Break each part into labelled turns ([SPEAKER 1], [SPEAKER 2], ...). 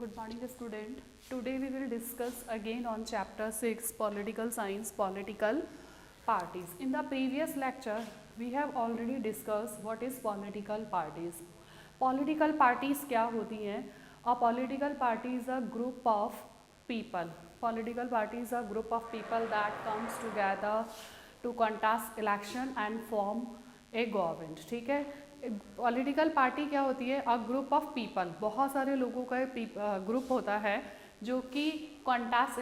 [SPEAKER 1] Good morning, student. Today we will discuss again on chapter 6 political science, political parties. In the previous lecture we have already discussed what is political parties. Political parties क्या होती हैं? A political party is a group of people. Political party is a group of people that comes together to contest election and form a government. ठीक है, political party क्या होती है? A group of people, बहुत सारे लोगों का group होता है जो कि कॉन्टेस्ट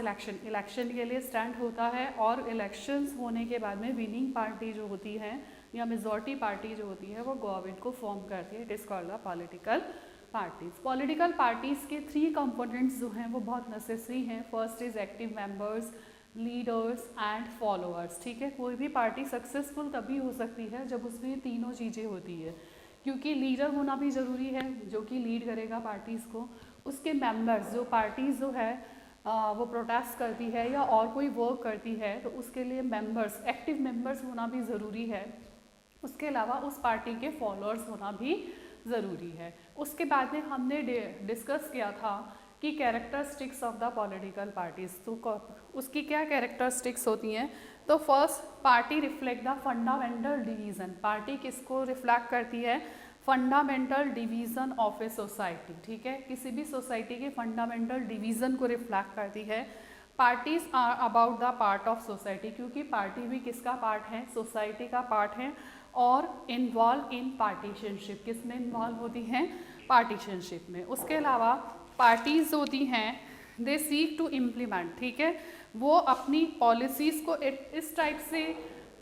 [SPEAKER 1] इलेक्शन के लिए स्टैंड होता है, और इलेक्शंस होने के बाद में विनिंग पार्टी जो होती है या मेजॉरिटी पार्टी जो होती है वो गवर्नमेंट को फॉर्म करती है. It is called the political parties. Political parties के 3 कंपोनेंट्स जो हैं वो बहुत नेसेसरी हैं. First is active members, leaders and followers. ठीक है, कोई भी पार्टी सक्सेसफुल तभी हो सकती है जब उसमें तीनों चीज़ें होती है, क्योंकि लीडर होना भी ज़रूरी है जो कि लीड करेगा पार्टीज़ को. उसके मेंबर्स, जो पार्टीज़ जो है वो प्रोटेस्ट करती है या और कोई वर्क करती है तो उसके लिए मेंबर्स, एक्टिव मेंबर्स होना भी ज़रूरी है. उसके अलावा उस पार्टी के फॉलोअर्स होना भी ज़रूरी है. उसके बाद में हमने डिस्कस किया था कि characteristics of the political parties. तो उसकी क्या कैरेक्टरिस्टिक्स होती हैं? तो first, party reflect the fundamental division. Party किसको रिफ्लेक्ट करती है? Fundamental division of a society. ठीक है, किसी भी सोसाइटी के फंडामेंटल डिवीज़न को रिफ्लेक्ट करती है. Parties are about the part of society, क्योंकि पार्टी भी किसका पार्ट है? सोसाइटी का पार्ट है. और इन्वॉल्व इन पार्टीशनशिप, किस में इन्वॉल्व होती हैं? पार्टीशनशिप में. उसके अलावा पार्टीज़ होती हैं दे सीक टू इम्प्लीमेंट. ठीक है, वो अपनी पॉलिसीज़ को इस टाइप से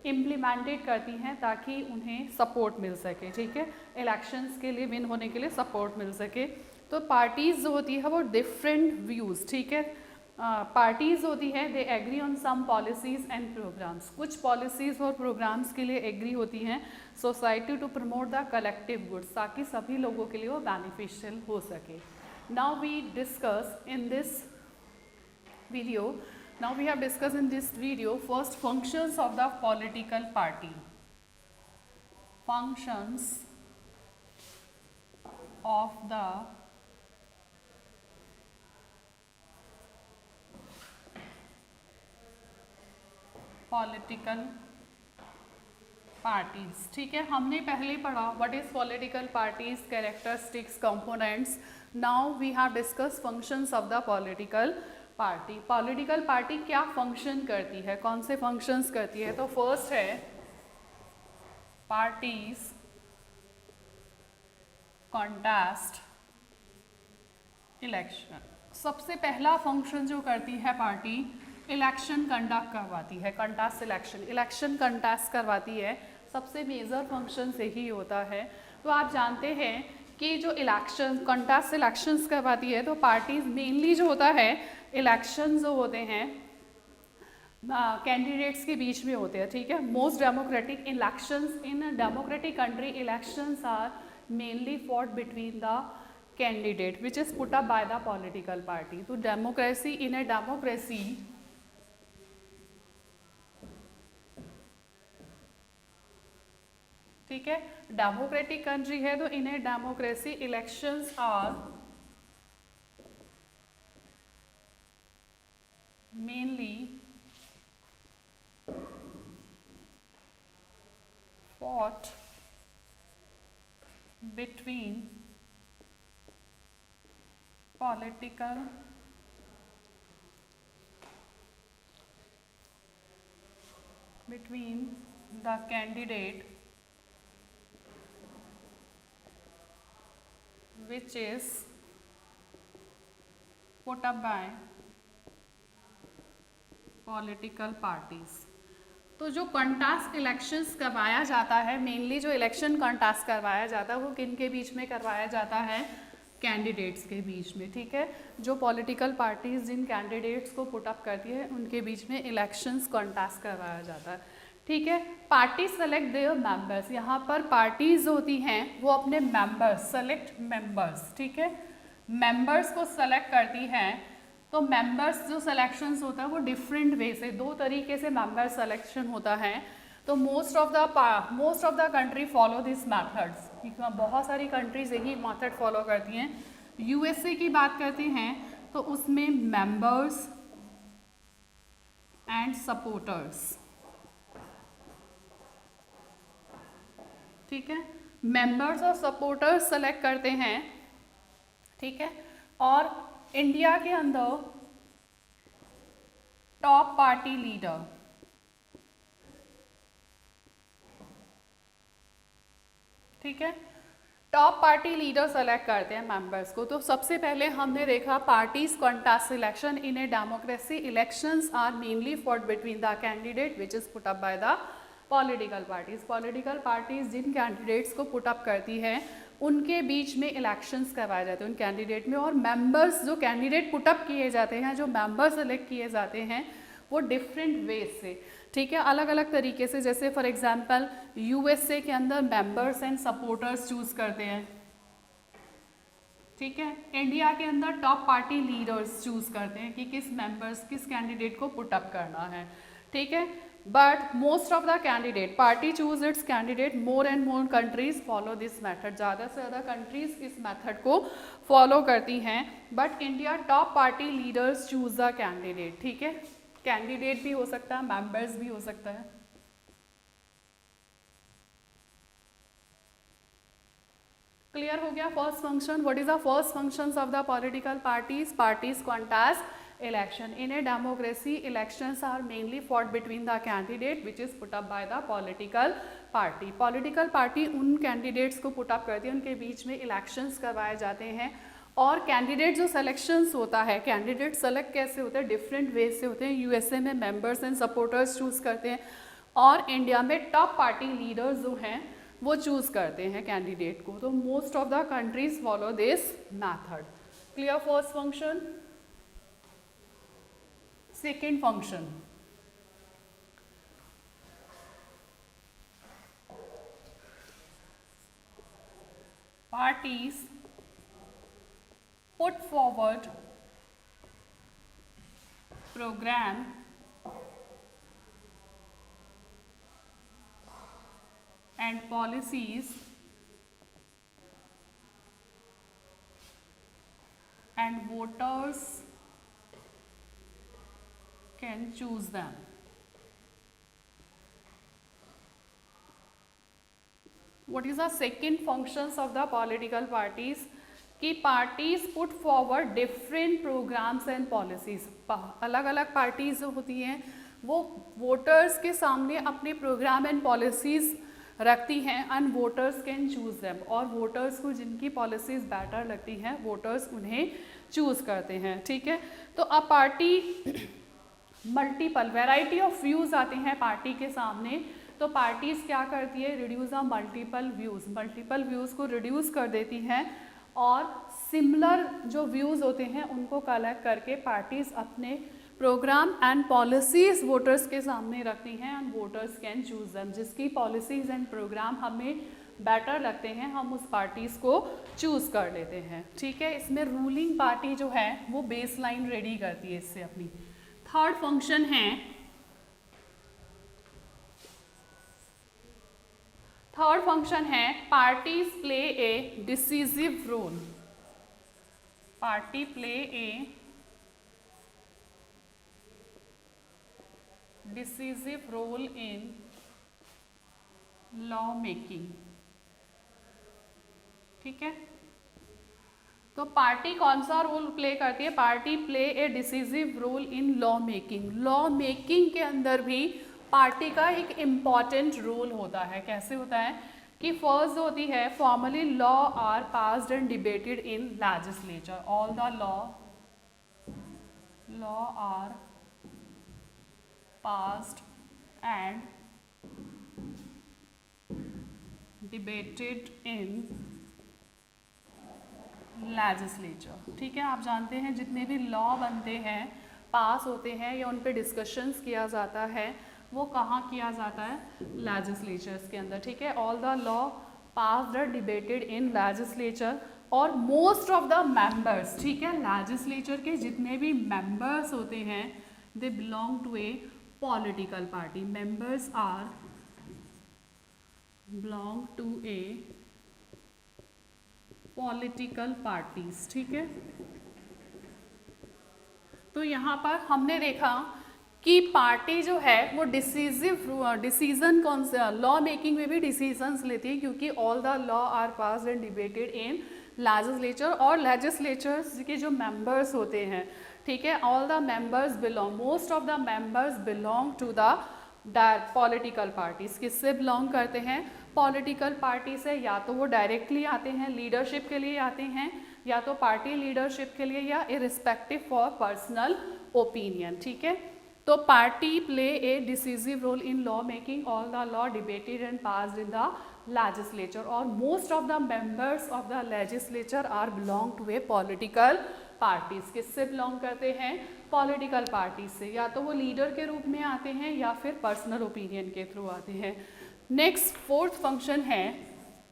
[SPEAKER 1] इम्प्लीमेंटेड करती हैं ताकि उन्हें सपोर्ट मिल सके. ठीक है, इलेक्शंस के लिए विन होने के लिए सपोर्ट मिल सके. तो पार्टीज़ जो होती है वो डिफरेंट व्यूज़. ठीक है, पार्टीज़ होती हैं they agree on some policies and programmes. कुछ पॉलिसीज़ और प्रोग्राम्स के लिए एग्री होती हैं society to promote the collective goods, ताकि सभी लोगों के लिए वो बेनिफिशियल हो सके. Now we discuss in this video. Now we have discussed in this video first functions of the political party. Functions of the political parties. ठीक है, हमने पहले पढ़ा what is political parties, characteristics, components. Now we have discuss functions of the political party. Political party क्या function करती है, कौन से फंक्शंस करती है? तो फर्स्ट है पार्टीज कॉन्टेस्ट इलेक्शन. सबसे पहला फंक्शन जो करती है पार्टी, इलेक्शन कंडक्ट करवाती है. कंटेस्ट इलेक्शन कंटेस्ट करवाती है. सबसे मेजर फंक्शन यही होता है. तो आप जानते हैं कि जो इलेक्शन कंटेस्ट इलेक्शंस करवाती है तो पार्टीज मेनली जो होता है इलेक्शन जो होते हैं कैंडिडेट्स के बीच में होते हैं. ठीक है, most democratic elections in democratic country, elections are mainly fought between the candidate which is put up by the political party. तो डेमोक्रेसी, इन ए डेमोक्रेसी ठीक है, डेमोक्रेटिक कंट्री है तो in a democracy elections are mainly fought between political between the candidate which is put up by political parties. तो जो contest elections करवाया जाता है, मेनली जो इलेक्शन कंटेस्ट करवाया जाता है वो किन के बीच में करवाया जाता है? कैंडिडेट्स के बीच में. ठीक है, जो पॉलिटिकल पार्टीज जिन कैंडिडेट्स को पुट अप करती है उनके बीच में इलेक्शंस कंटेस्ट करवाया जाता है. ठीक है, पार्टी सेलेक्ट देयर मेंबर्स. यहाँ पर पार्टीज होती हैं वो अपने मेंबर्स, सेलेक्ट मेंबर्स. ठीक है, मेंबर्स को सेलेक्ट करती हैं. तो मेंबर्स जो सिलेक्शंस होता है वो डिफरेंट वे से, 2 तरीके से मेंबर सिलेक्शन होता है. तो most of the country follow this methods. बहुत सारी कंट्रीज यही मेथड फॉलो करती हैं. यूएसए की बात करते हैं तो उसमें मेंबर्स एंड सपोर्टर्स, ठीक है, मेंबर्स और सपोर्टर्स सेलेक्ट करते हैं, ठीक है। और इंडिया के अंदर टॉप पार्टी लीडर, ठीक है, टॉप पार्टी लीडर सेलेक्ट करते हैं मेंबर्स को। तो सबसे पहले हमने देखा parties contest election in a democracy, elections are mainly fought between the candidate which is put up by the political parties. Political parties जिन कैंडिडेट्स को पुट अप करती है उनके बीच में इलेक्शंस करवाए जाते हैं उन कैंडिडेट में, और मेंबर्स जो कैंडिडेट पुट अप किए जाते हैं, जो मेंबर सेलेक्ट किए जाते हैं वो डिफरेंट वेज से, ठीक है, अलग अलग तरीके से। जैसे फॉर एग्जांपल यूएसए के अंदर मेंबर्स एंड सपोर्टर्स चूज करते हैं, ठीक है। इंडिया के अंदर टॉप पार्टी लीडर्स चूज करते हैं कि किस मेंबर्स, किस कैंडिडेट को पुट अप करना है, ठीक है। But most of the candidate party choose it's candidate, more and more countries follow this method, ज़्यादा से ज़्यादा कंट्रीज इस मेथड को फॉलो करती हैं। But India top party leaders choose the candidate, ठीक है। कैंडिडेट भी हो सकता है, मेंबर्स भी हो सकता है। क्लियर हो गया first function. What is the first functions of the political parties? Parties contest election in a democracy, elections are mainly fought between the candidate which is put up by the political party. Political party उन candidates को put up करती है, उनके बीच में elections करवाए जाते हैं। और कैंडिडेट जो सिलेक्शंस होता है, कैंडिडेट सेलेक्ट कैसे होते हैं, डिफरेंट वेज से होते हैं। यूएसए में मेंबर्स एंड सपोर्टर्स चूज करते हैं, और इंडिया में टॉप पार्टी लीडर्स जो हैं वो चूज करते हैं कैंडिडेट को। तो most of the countries follow this method. Clear first function. Second function, parties put forward program and policies and voters can choose them. What is the second functions of the political parties? कि parties put forward different programmes and policies. अलग अलग parties जो होती हैं वो voters के सामने अपने प्रोग्राम एंड पॉलिसीज रखती हैं, and voters can choose them, और वोटर्स को जिनकी पॉलिसीज बेटर लगती हैं वोटर्स उन्हें चूज करते हैं, ठीक है। तो अब party multiple variety of views आते हैं पार्टी के सामने, तो पार्टीज क्या करती है, reduce the multiple views, multiple views को रिड्यूस कर देती हैं, और सिमिलर जो व्यूज होते हैं उनको कलेक्ट करके पार्टीज अपने प्रोग्राम एंड पॉलिसीज वोटर्स के सामने रखती हैं, and voters can choose them. जिसकी पॉलिसीज एंड प्रोग्राम हमें बेटर लगते हैं हम उस पार्टीज को चूज कर लेते हैं, ठीक है। इसमें रूलिंग पार्टी जो है वो बेस लाइन रेडी करती है इससे अपनी। थर्ड फंक्शन है, थर्ड फंक्शन है parties play a decisive role. Party play a decisive role in law making, ठीक है। तो पार्टी कौन सा रोल प्ले करती है? Party play a decisive role in law making. Law making के अंदर भी पार्टी का एक इम्पॉर्टेंट रोल होता है। कैसे होता है कि फर्स्ट होती है formally law are passed and debated in legislature. All the law are passed and debated in legislature, ठीक है। आप जानते हैं जितने भी लॉ बनते हैं, पास होते हैं या उन पे डिस्कशंस किया जाता है, वो कहाँ किया जाता है? लेजिस्लेचर्स के अंदर, ठीक है। ऑल द लॉ पास्ड और डिबेटेड इन लेजिस्लेचर, और मोस्ट ऑफ द मेंबर्स, ठीक है, लेजिस्लेचर के जितने भी मेंबर्स होते हैं they belong to a political party. Members are belong to a political parties, ठीक है। तो यहाँ पर हमने देखा कि पार्टी जो है वो डिसीजन कौन से लॉ मेकिंग में भी डिसीजंस लेती है, क्योंकि all the law are passed and debated in legislature, और लेजिस्लेचर्स के जो मेंबर्स होते हैं, ठीक है, all the members belong, most of the members belong to the political parties. किससे बिलोंग करते हैं? पॉलिटिकल पार्टी से। या तो वो डायरेक्टली आते हैं, लीडरशिप के लिए आते हैं, या तो पार्टी लीडरशिप के लिए, या इरिस्पेक्टिव फॉर पर्सनल ओपिनियन, ठीक है। तो party play a decisive role in law making, all the law debated and passed in the legislature, और most of the members of the legislature are belong to a political parties. किससे belong करते हैं? Political parties से। या तो वो leader के रूप में आते हैं या फिर पर्सनल ओपिनियन के थ्रू आते हैं। नेक्स्ट फोर्थ फंक्शन है,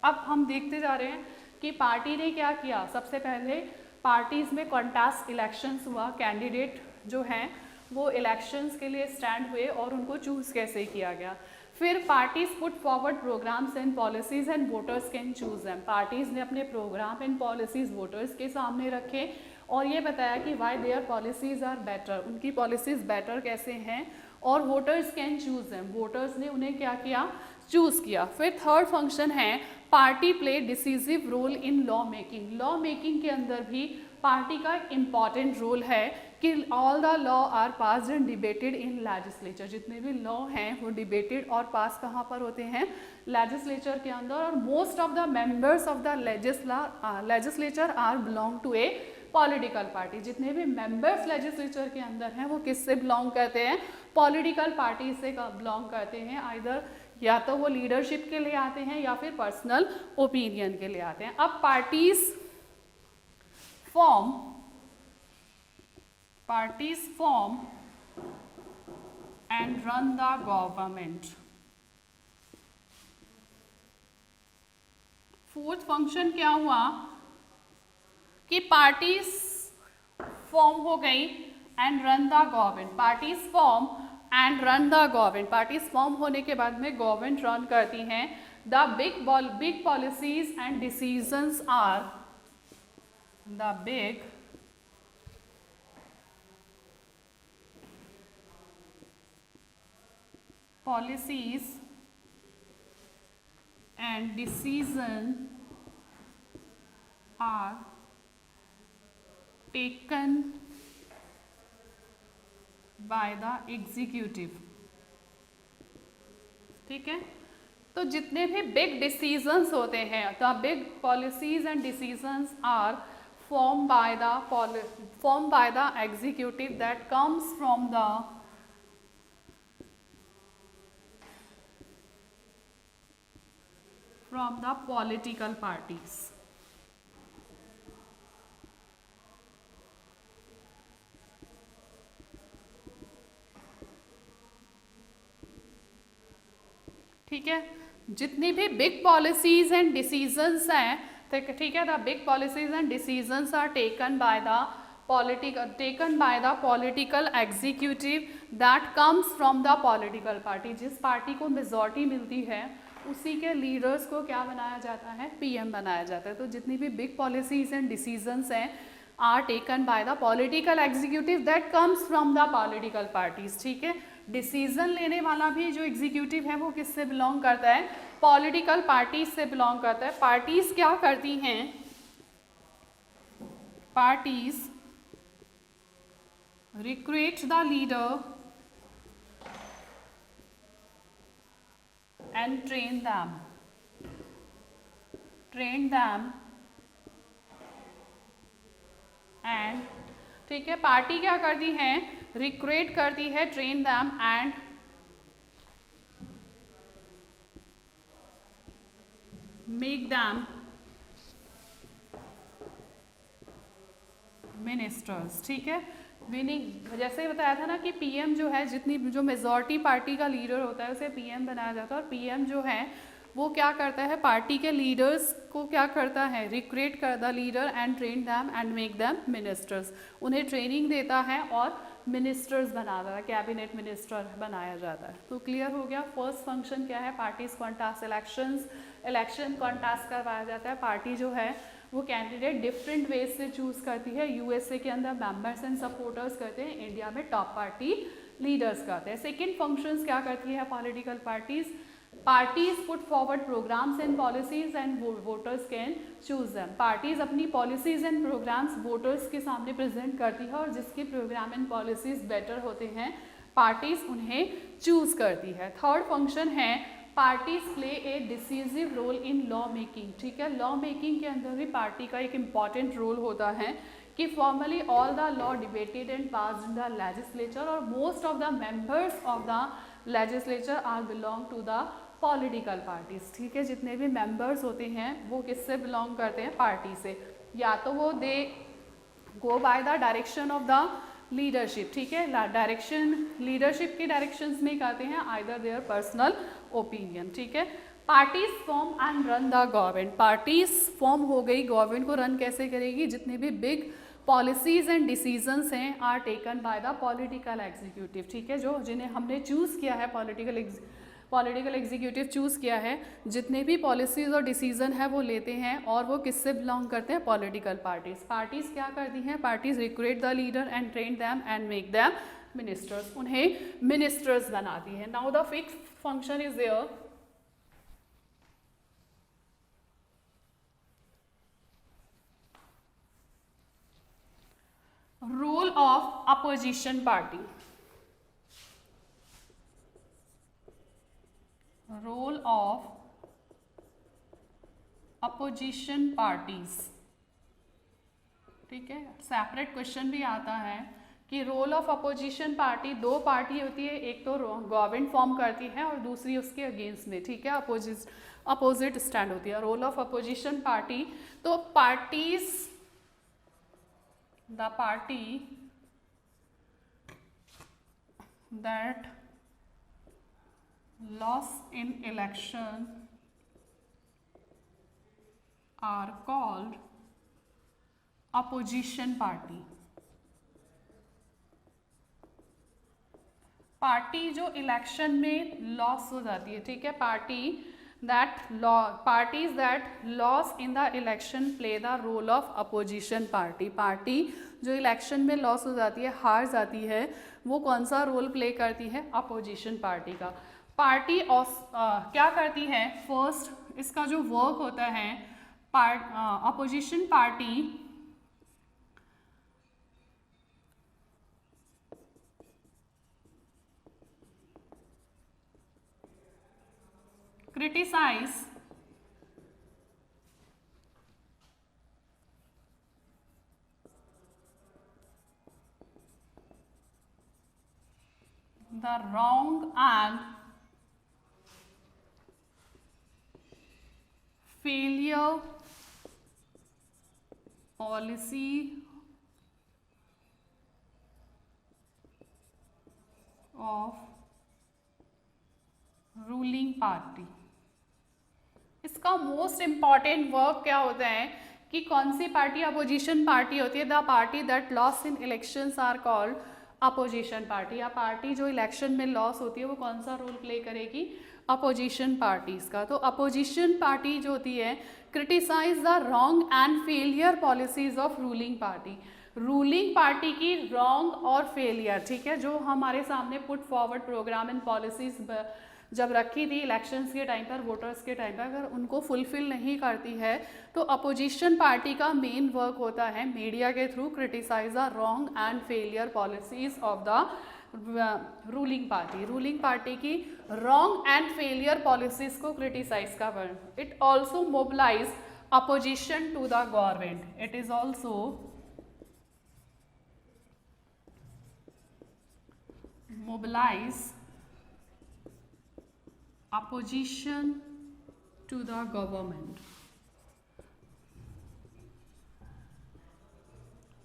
[SPEAKER 1] अब हम देखते जा रहे हैं कि पार्टी ने क्या किया। सबसे पहले पार्टीज में कॉन्टेस्ट इलेक्शंस हुआ, कैंडिडेट जो हैं वो इलेक्शंस के लिए स्टैंड हुए और उनको चूज कैसे किया गया। फिर parties put forward programmes and policies and voters can choose them. Parties ने अपने प्रोग्राम एंड पॉलिसीज वोटर्स के सामने रखे और ये बताया कि why their policies are better, उनकी पॉलिसीज बेटर कैसे हैं, और voters can choose them, voters ने उन्हें क्या किया? चूज किया। फिर थर्ड फंक्शन है party play decisive role in law making. Law making के अंदर भी पार्टी का इम्पॉर्टेंट रोल है कि all the law are passed and debated in legislature. जितने भी लॉ हैं वो डिबेटेड और पास कहाँ पर होते हैं? लेजिस्लेचर के अंदर। और most of the members of the legislature are belong to a political party. जितने भी मेंबर्स लेजिस्लेचर के अंदर हैं वो किससे बिलोंग करते हैं? पॉलिटिकल पार्टी से बिलोंग करते हैं। आइदर या तो वो लीडरशिप के लिए आते हैं या फिर पर्सनल ओपिनियन के लिए आते हैं। अब parties form and run the government. Fourth function क्या हुआ कि पार्टीज फॉर्म हो गई and run the government. Parties form and run the government. Parties form होने के बाद में गवर्नमेंट रन करती हैं। The big policies and decisions are the big policies and decisions are taken by the executive, ठीक है। तो जितने भी बिग डिसीजंस होते हैं, the big policies and decisions are formed by the executive that comes from the political parties। ठीक है, जितनी भी बिग पॉलिसीज एंड डिसीजंस हैं, ठीक है, the big policies and decisions are taken by the political executive that comes from the political party. जिस party को majority मिलती है उसी के लीडर्स को क्या बनाया जाता है? पीएम बनाया जाता है। तो जितनी भी बिग पॉलिसीज एंड डिसीजंस हैं are taken by the political executive that comes from the political parties, ठीक है। डिसीजन लेने वाला भी जो एग्जीक्यूटिव है वो किससे बिलोंग करता है? पॉलिटिकल पार्टीज से बिलोंग करता है। पार्टीज क्या करती हैं? Parties recruit the leader and train them and, ठीक है, पार्टी क्या करती है? रिक्रूट करती है, train them and make them ministers, ठीक है। मीनिंग जैसे बताया था ना कि पीएम जो है, जितनी जो मेजॉरिटी पार्टी का लीडर होता है उसे पीएम बनाया जाता है। और पीएम जो है वो क्या करता है? पार्टी के लीडर्स को क्या करता है? रिक्रूट कर the leader and train them and make them ministers. उन्हें ट्रेनिंग देता है और मिनिस्टर्स बनाता है, कैबिनेट मिनिस्टर बनाया जाता है। तो क्लियर हो गया। फर्स्ट फंक्शन क्या है? पार्टीज कॉन्टेस्ट इलेक्शन कॉन्टेस्ट करवाया जाता है। पार्टी जो है वो कैंडिडेट डिफरेंट वेज से चूज करती है। यूएसए के अंदर मेंबर्स एंड सपोर्टर्स करते हैं, इंडिया में टॉप पार्टी लीडर्स करते हैं। सेकेंड फंक्शंस क्या करती है political parties? Parties put forward programmes and policies and voters can choose them. Parties अपनी पॉलिसीज एंड प्रोग्राम्स वोटर्स के सामने प्रेजेंट करती है और जिसके प्रोग्राम एंड पॉलिसीज बेटर होते हैं पार्टीज उन्हें चूज करती है। थर्ड फंक्शन है parties play a decisive role in law making. ठीक है, लॉ मेकिंग के अंदर भी पार्टी का एक इम्पॉर्टेंट रोल होता है कि formally all the law debated and passed in the legislature और most of the members of the legislature are belong to the political parties. ठीक है, जितने भी मेंबर्स होते हैं वो किससे बिलोंग करते हैं? पार्टी से। या तो वो they go by the direction of the leadership. ठीक है, डायरेक्शन लीडरशिप के डायरेक्शंस में कहते हैं आइदर देयर पर्सनल ओपिनियन। ठीक है, parties form and run the government. Parties form हो गई, गवर्नमेंट को रन कैसे करेगी? जितने भी बिग पॉलिसीज एंड डिसीजंस हैं are taken by the political executive. ठीक है, जो जिन्हें हमने चूज किया है पॉलिटिकल एग्जीक्यूटिव चूज किया है, जितने भी पॉलिसीज और डिसीजन है वो लेते हैं और वो किससे बिलोंग करते हैं? Political parties. पार्टीज क्या करती हैं? Parties recruit the leader and train them and make them ministers. उन्हें मिनिस्टर्स बनाती है। नाउ द फिक्स function is their role of opposition party. Role of opposition parties. ठीक है, सेपरेट क्वेश्चन भी आता है कि रोल ऑफ अपोजिशन पार्टी, दो पार्टी होती है, एक तो गवर्नमेंट फॉर्म करती है और दूसरी उसके अगेंस्ट में। ठीक है, अपोजिट स्टैंड होती है। रोल ऑफ अपोजिशन पार्टी, तो parties the party that lost in election are called opposition party। Party जो इलेक्शन में लॉस हो जाती है। ठीक है, parties that loss in the election play the role of opposition party. Party जो election में लॉस हो जाती है, हार जाती है, वो कौन सा रोल प्ले करती है? अपोजिशन पार्टी का। पार्टी क्या करती है? फर्स्ट इसका जो वर्क होता है, opposition party criticise the wrong and failure policy of ruling party। इसका मोस्ट इंपॉर्टेंट वर्क क्या होता है कि कौन सी पार्टी अपोजिशन पार्टी होती है? The party that loss in elections are called opposition party. या पार्टी जो इलेक्शन में लॉस होती है वो कौन सा रोल प्ले करेगी? अपोजिशन पार्टीज का। तो अपोजिशन पार्टी जो होती है criticise the wrong and failure policies of ruling party. Ruling party की रॉन्ग और फेलियर, ठीक है, जो हमारे सामने put forward programme and policies जब रखी थी इलेक्शंस के टाइम पर, वोटर्स के टाइम पर, अगर उनको फुलफिल नहीं करती है तो अपोजिशन पार्टी का मेन वर्क होता है मीडिया के through criticise the wrong and failure policies of the ruling party. Ruling party की रॉन्ग एंड फेलियर पॉलिसीज को क्रिटिसाइज कर। It also mobilise opposition to the government. It is also mobilise opposition to the government।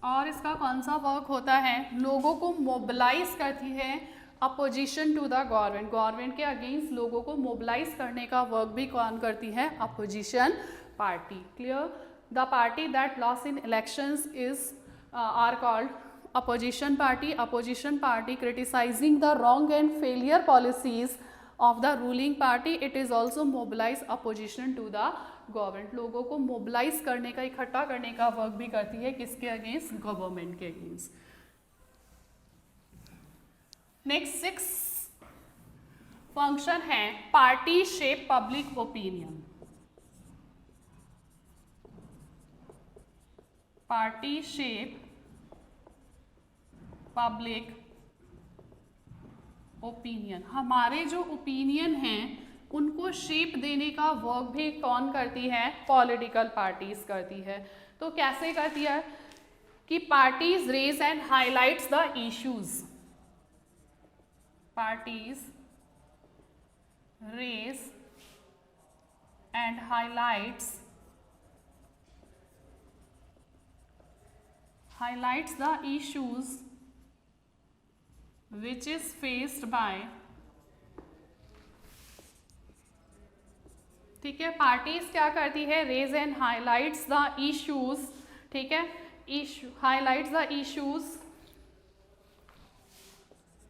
[SPEAKER 1] और इसका कौन सा work होता है? लोगों को मोबिलाइज करती है opposition to the government. Government के अगेंस्ट लोगों को मोबिलाइज करने का वर्क भी कौन करती है? Opposition party. Clear? The party that loss in elections is are called opposition party। opposition party criticizing the wrong and failure policies of the ruling party। It is also mobilize opposition to the government, लोगों को mobilise करने का, इकट्ठा करने का work भी करती है, किसके अगेंस्ट? गवर्नमेंट के अगेंस्ट। नेक्स्ट 6 फंक्शन है party shape public opinion. Party shape public opinion, हमारे जो ओपिनियन हैं उनको शेप देने का वर्क भी कौन करती है? पॉलिटिकल पार्टीज करती है। तो कैसे करती है कि parties raise and highlights the issues, parties raise and highlights the issues which is faced by, ठीक है, पार्टीज क्या करती है? Raise and highlights the issues, ठीक है, highlights the issues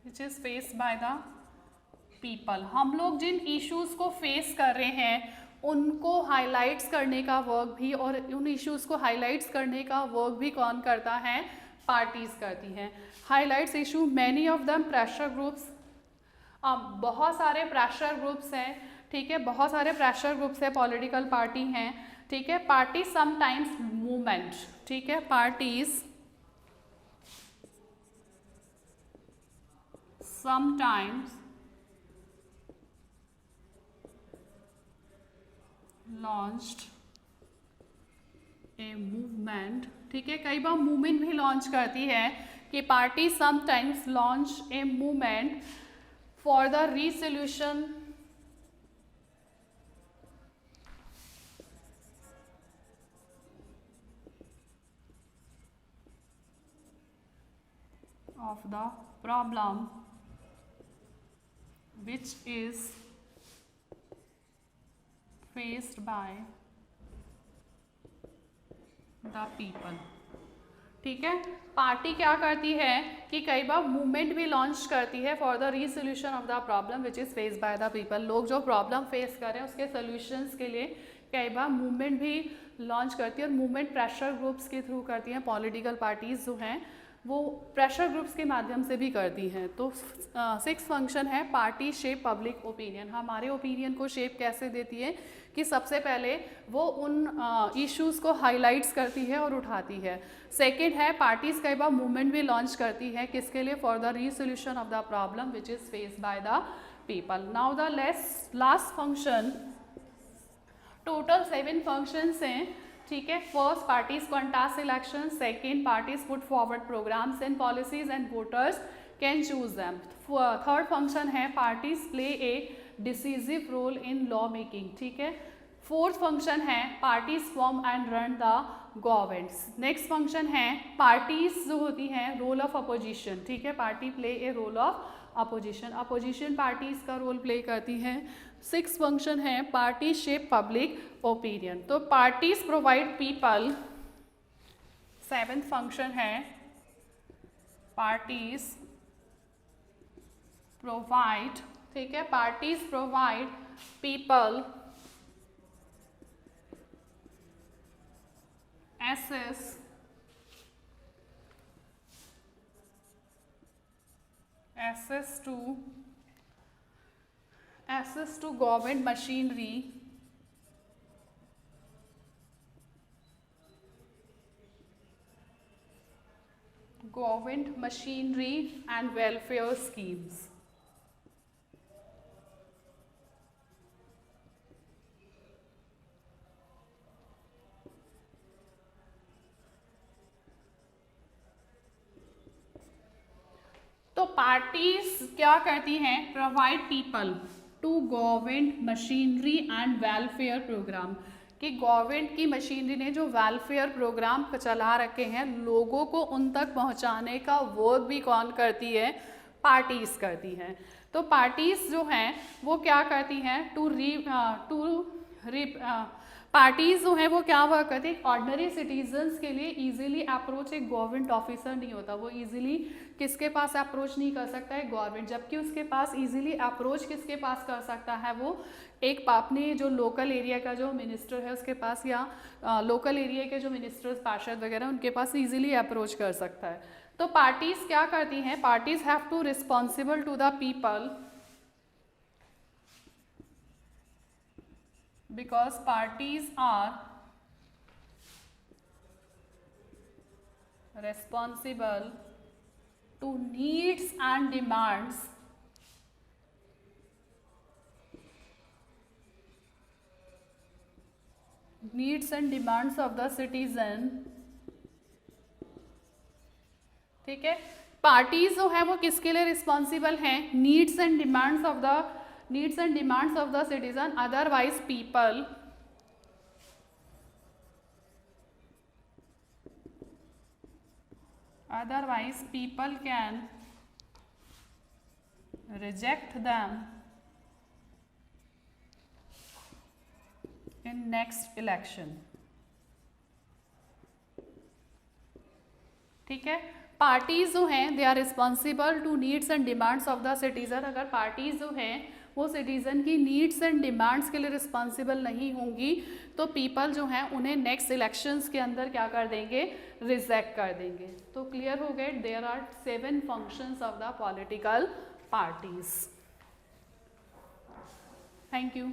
[SPEAKER 1] which is faced by the people. हम लोग जिन issues को फेस कर रहे हैं उनको हाईलाइट्स करने का वर्क भी, और उन इश्यूज को हाईलाइट्स करने का वर्क भी कौन करता है? पार्टीज करती हैं। Highlights issue, many of them pressure groups, अब बहुत सारे प्रेशर ग्रुप्स हैं, ठीक है, बहुत सारे प्रेशर ग्रुप्स है, पॉलिटिकल पार्टी हैं, ठीक है। पार्टी समटाइम्स मूवमेंट, ठीक है, parties sometimes launched a movement, ठीक है, कई बार मूवमेंट भी लॉन्च करती है कि party sometimes launch a movement for the resolution of the problem which is faced by the people, ठीक है। पार्टी क्या करती है कि कई बार मूवमेंट भी लॉन्च करती है for the resolution of the problem which is faced by the people. लोग जो प्रॉब्लम फेस कर रहे हैं उसके सोल्यूशंस के लिए कई बार मूवमेंट भी लॉन्च करती है, और मूवमेंट प्रेशर ग्रुप्स के थ्रू करती हैं। पॉलिटिकल पार्टीज जो हैं वो प्रेशर ग्रुप्स के माध्यम से भी करती हैं। तो 6 फंक्शन है पार्टी शेप पब्लिक ओपिनियन। हमारे ओपिनियन को शेप कैसे देती है कि सबसे पहले वो उन इश्यूज़ को हाईलाइट्स करती है और उठाती है। सेकंड है पार्टीज कई बार मूवमेंट भी लॉन्च करती है, किसके लिए? For the resolution of the problem which is faced by the people. Now the last function, total 7 functions हैं, ठीक है। First, parties contest election. Second, parties put forward programmes and policies and voters can choose them. Third function है parties play a decisive role in law making, ठीक है। Fourth function है parties form and run the governments. Next function है parties जो होती हैं role of opposition, ठीक है। Party play a role of opposition, opposition parties का रोल प्ले करती हैं। 6 फंक्शन है पार्टी शेप पब्लिक ओपिनियन। तो parties provide people. 7th function है पार्टीज प्रोवाइड, ठीक है, parties provide people access to government machinery and welfare schemes। तो parties क्या करती हैं? Provide people to government machinery and welfare program, कि गवर्नमेंट की मशीनरी ने जो वेलफेयर प्रोग्राम चला रखे हैं लोगों को उन तक पहुंचाने का वर्क भी कौन करती है? पार्टीज करती हैं। तो पार्टीज जो हैं वो क्या करती हैं? पार्टीज जो है वो क्या वर्क करते हैं, ऑर्डिनरी सिटीजन्स के लिए इजीली अप्रोच एक गवर्नमेंट ऑफिसर नहीं होता, वो इजीली किसके पास अप्रोच नहीं कर सकता है, गवर्नमेंट, जबकि उसके पास इजीली अप्रोच किसके पास कर सकता है, वो एक अपने जो लोकल एरिया का जो मिनिस्टर है उसके पास, या लोकल एरिया के जो मिनिस्टर्स पार्षद वगैरह उनके पास इजीली अप्रोच कर सकता है। तो पार्टीज क्या करती हैं, parties have to responsible to the people because parties are responsible to needs and demands of the citizen। ठीक है, पार्टीज जो है वो किसके लिए रिस्पॉन्सिबल हैं, needs and demands of the citizen, otherwise people can reject them in next election। ठीक है, पार्टीज जो हैं they are responsible to needs and demands of the citizen. अगर पार्टीज जो हैं वो सिटीजन की नीड्स एंड डिमांड्स के लिए रिस्पॉन्सिबल नहीं होंगी तो पीपल जो हैं उन्हें नेक्स्ट इलेक्शंस के अंदर क्या कर देंगे, रिजेक्ट कर देंगे। तो क्लियर हो गए, there are 7 functions of the political parties. Thank you.